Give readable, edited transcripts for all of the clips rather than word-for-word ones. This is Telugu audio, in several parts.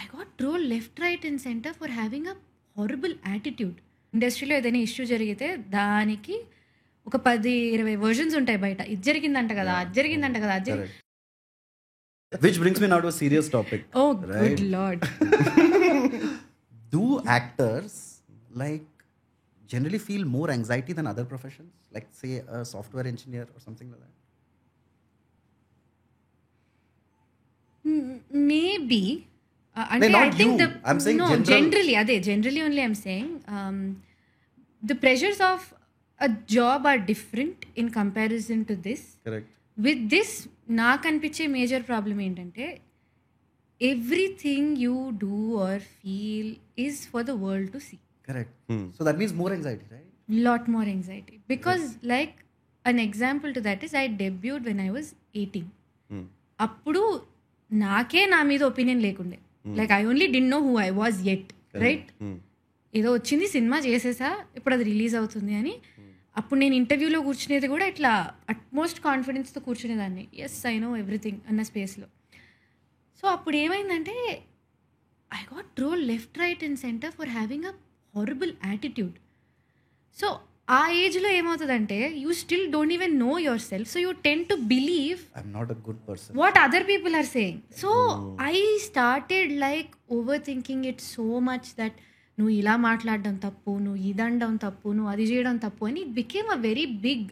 I got trolled left, right, and center for having a horrible attitude. ఇండస్ట్రీలో ఏదైనా ఇష్యూ జరిగితే దానికి ఒక 10-20 వర్జన్స్ ఉంటాయి బయట. ఇది జరిగిందంట కదా, అది జరిగిందంట కదా, అది Correct. Which brings me now to a serious topic. Oh Right. Good lord. Do actors like generally feel more anxiety than other professions? Like say a software engineer or something like that? Maybe అంటే not I think you. The I'm saying no general. Generally only I'm saying the pressures of a job are different in comparison to this. Correct. With this నాకు అనిపించే మేజర్ ప్రాబ్లం ఏంటంటే everything you do or feel is for the world to see. Correct. So that means more anxiety, right? Lot more anxiety because like an example to that is I debuted when I was 18. అప్పుడు నాకే నా మీద ఒపీనియన్ లేకుండే. Like I only didn't know who I was at, right? ఏదో వచ్చింది సినిమా చేసేసా, ఇప్పుడు అది రిలీజ్ అవుతుంది అని. అప్పుడు నేను ఇంటర్వ్యూలో కూర్చునేది కూడా ఇట్లా అట్మోస్ట్ కాన్ఫిడెన్స్తో కూర్చునేదాన్ని. ఎస్ ఐ నో ఎవ్రీథింగ్ అన్న స్పేస్లో. సో అప్పుడు ఏమైందంటే I got trolled left, right and center for having a horrible attitude. So ఆ ఏజ్లో ఏమవుతుందంటే you still don't even know yourself, so you tend to believe I'm not a good person. what other people are saying. So I started like overthinking it so much that నువ్వు ఇలా మాట్లాడడం తప్పు, నువ్వు ఇదండం తప్పు, నువ్వు అది చేయడం తప్పు అని it became a very big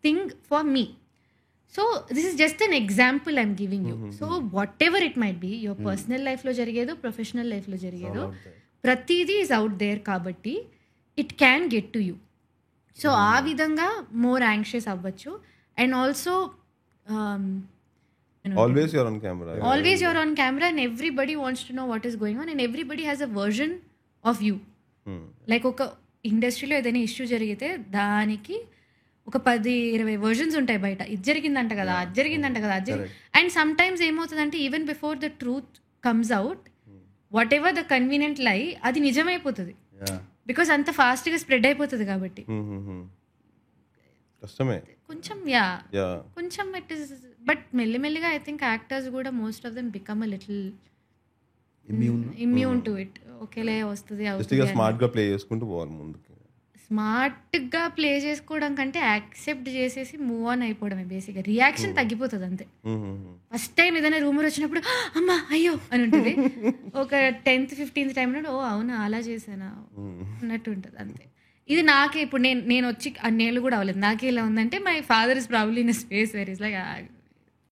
thing for me. So this is just an example I'm giving you. So whatever it might be, your personal లైఫ్లో జరిగేదో ప్రొఫెషనల్ లైఫ్లో జరిగేదో ప్రతిదీ ఈజ్ అవుట్ దేర్ కాబట్టి it can get to you. So ఆ విధంగా మోర్ యాంగ్షియస్ అవ్వచ్చు. And also Always you're on camera. always you're on camera and everybody wants to know what is going on and everybody has a version of you. Like ఒక ఇండస్ట్రీలో ఏదైనా ఇష్యూ జరిగితే దానికి ఒక 10-20 వర్జన్స్ ఉంటాయి బయట. ఇది జరిగిందంట కదా, అది జరిగిందంట కదా, అది అండ్ సమ్ టైమ్స్ ఏమవుతుందంటే even before the truth comes out, what ever the convenient లై అది నిజమైపోతుంది. Yeah. బికాస్ అంత ఫాస్ట్గా స్ప్రెడ్ అయిపోతుంది కాబట్టి కష్టమే కొంచెం యా కొంచెం ఇట్ ఇస్. బట్ మెల్లిమెల్లిగా ఐ థింక్ యాక్టర్స్ కూడా most of them become a little immune to it. ఓకేలే వస్తుంది జస్ట్ ఇక స్మార్ట్ గా ప్లే చేసుకుంటూ పోవాలి ముందుకు. స్మార్ట్గా ప్లే చేసుకోవడం కంటే యాక్సెప్ట్ చేసేసి మూవ్ ఆన్ అయిపోవడమే బేసిక్గా. రియాక్షన్ తగ్గిపోతుంది అంతే. ఫస్ట్ టైం ఏదైనా రూమర్ వచ్చినప్పుడు అమ్మా అయ్యో అని ఉంటుంది. ఒక 10th 15th టైం నుండి ఓ అవునా అలా చేసానా అన్నట్టు ఉంటుంది అంతే. ఇది నాకే ఇప్పుడు నేను వచ్చి అన్నేళ్ళు కూడా అవ్వలేదు. నాకే ఇలా ఉందంటే my father is probably in space where is like